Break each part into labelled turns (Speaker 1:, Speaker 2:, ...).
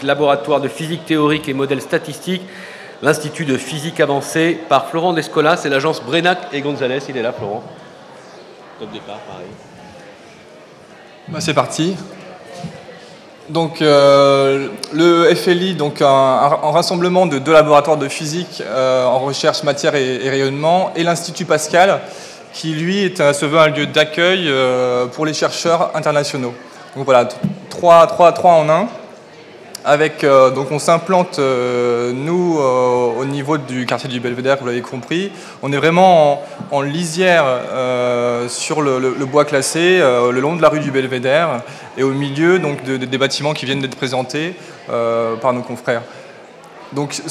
Speaker 1: laboratoire de physique théorique et modèles statistiques, l'Institut de physique avancée, par Florent Descolas, c'est l'agence Brenac et Gonzalez. Il est là, Florent. Top départ, pareil.
Speaker 2: C'est parti. Donc, le FLI, donc un rassemblement de 2 laboratoires de physique en recherche matière et rayonnement, et l'Institut Pascal, qui lui se veut un lieu d'accueil pour les chercheurs internationaux. Donc voilà, 3 en 1. Donc on s'implante, nous, au niveau du quartier du Belvédère, vous l'avez compris. On est vraiment en lisière sur le bois classé, le long de la rue du Belvédère, et au milieu donc, des bâtiments qui viennent d'être présentés par nos confrères. Donc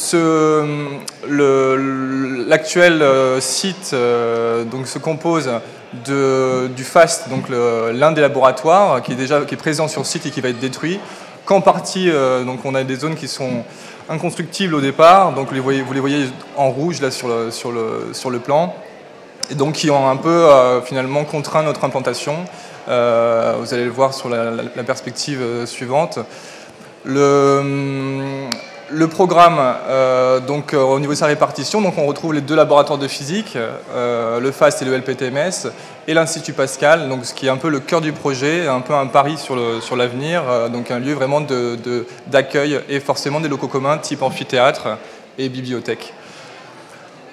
Speaker 2: l'actuel site donc, se compose du FAST, donc l'un des laboratoires qui est présent sur le site et qui va être détruit. Qu'en partie, donc on a des zones qui sont inconstructibles au départ, donc vous les voyez en rouge là sur le plan, et donc qui ont un peu finalement contraint notre implantation. Vous allez le voir sur la perspective suivante. Le programme, donc au niveau de sa répartition, donc on retrouve les 2 laboratoires de physique, le FAST et le LPTMS, et l'Institut Pascal, donc ce qui est un peu le cœur du projet, un peu un pari sur l'avenir, donc un lieu vraiment d'accueil et forcément des locaux communs type amphithéâtre et bibliothèque.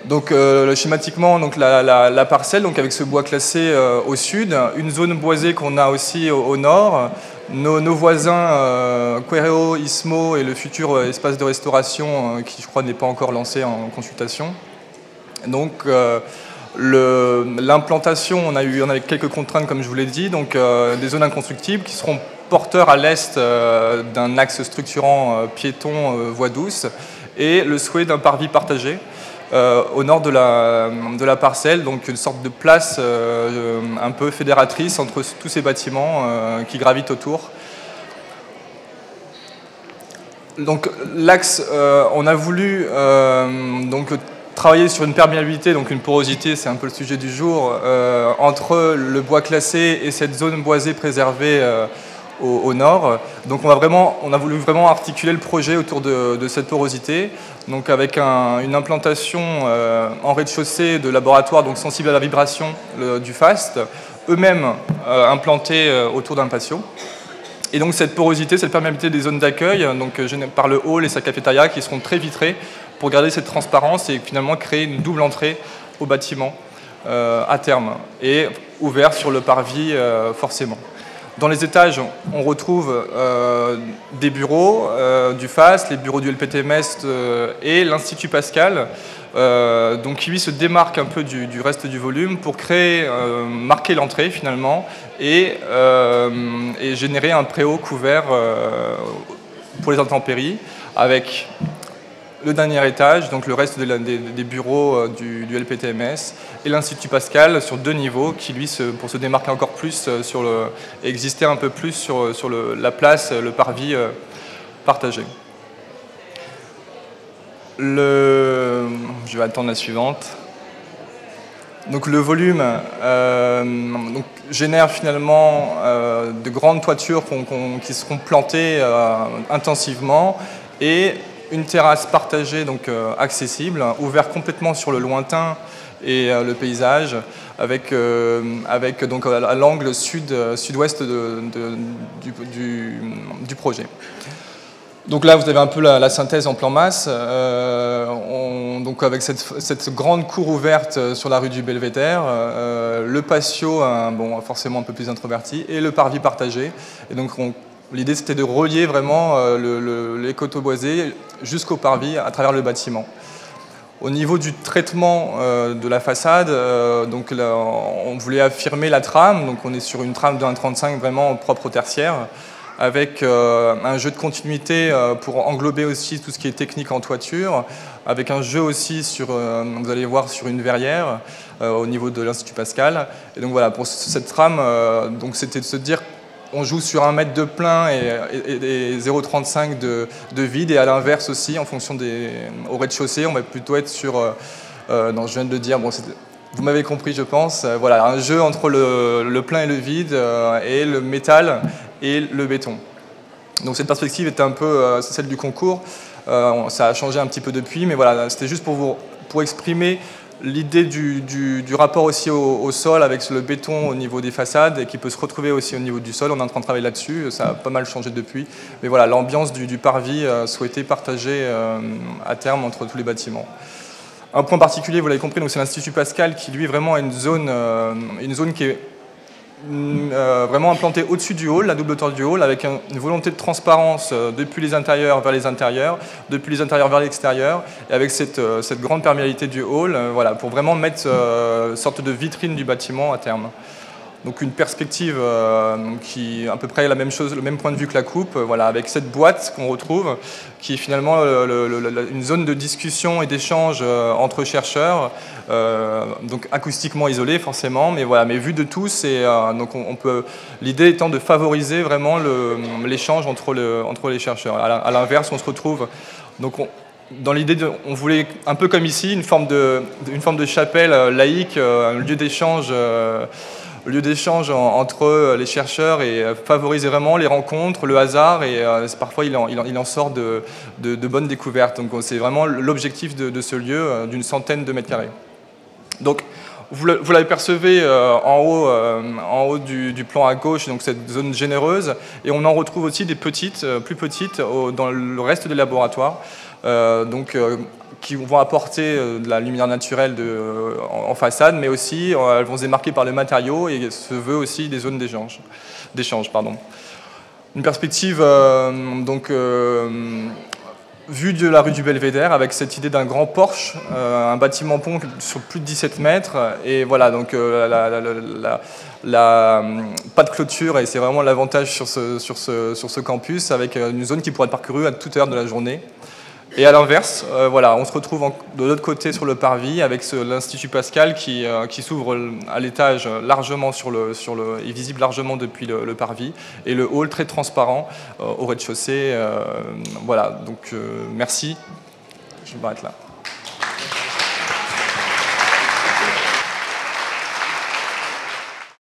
Speaker 2: Donc schématiquement, donc la parcelle, donc avec ce bois classé au sud, une zone boisée qu'on a aussi au nord. Nos voisins Quereo, Ismo et le futur espace de restauration qui je crois n'est pas encore lancé en consultation. Donc l'implantation, on a eu quelques contraintes comme je vous l'ai dit, donc des zones inconstructibles qui seront porteurs à l'est d'un axe structurant piéton voie douce et le souhait d'un parvis partagé. Au nord de la parcelle, donc une sorte de place un peu fédératrice entre tous ces bâtiments qui gravitent autour. Donc l'axe, on a voulu donc, travailler sur une perméabilité, donc une porosité, c'est un peu le sujet du jour, entre le bois classé et cette zone boisée préservée au nord. Donc on a voulu vraiment articuler le projet autour de cette porosité, donc avec une implantation en rez-de-chaussée de laboratoires donc sensibles à la vibration du FAST, eux-mêmes implantés autour d'un patio. Et donc cette porosité, cette perméabilité des zones d'accueil, donc par le hall et sa cafétéria qui seront très vitrées pour garder cette transparence et finalement créer une double entrée au bâtiment à terme et ouvert sur le parvis forcément. Dans les étages, on retrouve des bureaux du FAST, les bureaux du LPTMS et l'Institut Pascal, donc qui lui se démarque un peu du reste du volume pour marquer l'entrée finalement et générer un préau couvert pour les intempéries avec le dernier étage, donc le reste des bureaux du LPTMS et l'Institut Pascal sur 2 niveaux qui lui, pour se démarquer encore plus et exister un peu plus sur la place, le parvis partagé. Je vais attendre la suivante. Donc le volume donc, génère finalement de grandes toitures qui seront plantées intensivement et une terrasse partagée, donc accessible, ouverte complètement sur le lointain et le paysage, avec donc à l'angle sud-ouest du projet. Donc là, vous avez un peu la synthèse en plan masse, donc avec cette grande cour ouverte sur la rue du Belvédère, le patio, bon, forcément un peu plus introverti, et le parvis partagé. Et donc l'idée, c'était de relier vraiment les coteaux boisés jusqu'au parvis à travers le bâtiment. Au niveau du traitement de la façade, donc là, on voulait affirmer la trame, donc on est sur une trame de 1,35 vraiment propre au tertiaire, avec un jeu de continuité pour englober aussi tout ce qui est technique en toiture, avec un jeu aussi vous allez voir, sur une verrière au niveau de l'Institut Pascal. Et donc voilà, pour cette trame, donc c'était de se dire on joue sur 1 mètre de plein et 0,35 de vide, et à l'inverse aussi, en fonction au rez-de-chaussée, on va plutôt être sur, non, je viens de le dire, bon, vous m'avez compris je pense, voilà, un jeu entre le plein et le vide, et le métal et le béton. Donc cette perspective était un peu celle du concours. Ça a changé un petit peu depuis, mais voilà, c'était juste pour exprimer l'idée du rapport aussi au sol avec le béton au niveau des façades et qui peut se retrouver aussi au niveau du sol. On est en train de travailler là-dessus, ça a pas mal changé depuis. Mais voilà, l'ambiance du parvis souhaité partager à terme entre tous les bâtiments. Un point particulier, vous l'avez compris, c'est l'Institut Pascal qui lui vraiment a une zone qui est vraiment implantée au-dessus du hall, la double hauteur du hall, avec une volonté de transparence depuis les intérieurs vers les intérieurs, depuis les intérieurs vers l'extérieur, et avec cette grande perméabilité du hall, voilà, pour vraiment mettre une sorte de vitrine du bâtiment à terme. Donc une perspective qui est à peu près la même chose, le même point de vue que la coupe, voilà, avec cette boîte qu'on retrouve, qui est finalement une zone de discussion et d'échange entre chercheurs, donc acoustiquement isolée forcément, mais voilà, mais vue de tous. Et donc l'idée étant de favoriser vraiment l'échange entre les chercheurs. À l'inverse, on se retrouve donc dans l'idée, on voulait un peu comme ici une forme de chapelle laïque, un lieu d'échange. Entre les chercheurs et favoriser vraiment les rencontres, le hasard, et parfois il en sort de bonnes découvertes. Donc c'est vraiment l'objectif de ce lieu d'une centaine de mètres carrés. Donc vous l'apercevez en haut du plan à gauche, donc cette zone généreuse, et on en retrouve aussi des petites, plus petites dans le reste des laboratoires. Qui vont apporter de la lumière naturelle en façade, mais aussi elles vont se démarquer par le matériau et se veut aussi des zones d'échange. Une perspective vue de la rue du Belvédère avec cette idée d'un grand porche, un bâtiment pont sur plus de 17 mètres, et voilà, donc pas de clôture, et c'est vraiment l'avantage sur ce campus, avec une zone qui pourrait être parcourue à toute heure de la journée. Et à l'inverse, voilà, on se retrouve de l'autre côté sur le parvis avec l'Institut Pascal qui s'ouvre à l'étage largement est visible largement depuis le parvis, et le hall très transparent au rez-de-chaussée. Voilà, donc merci. Je m'arrête là.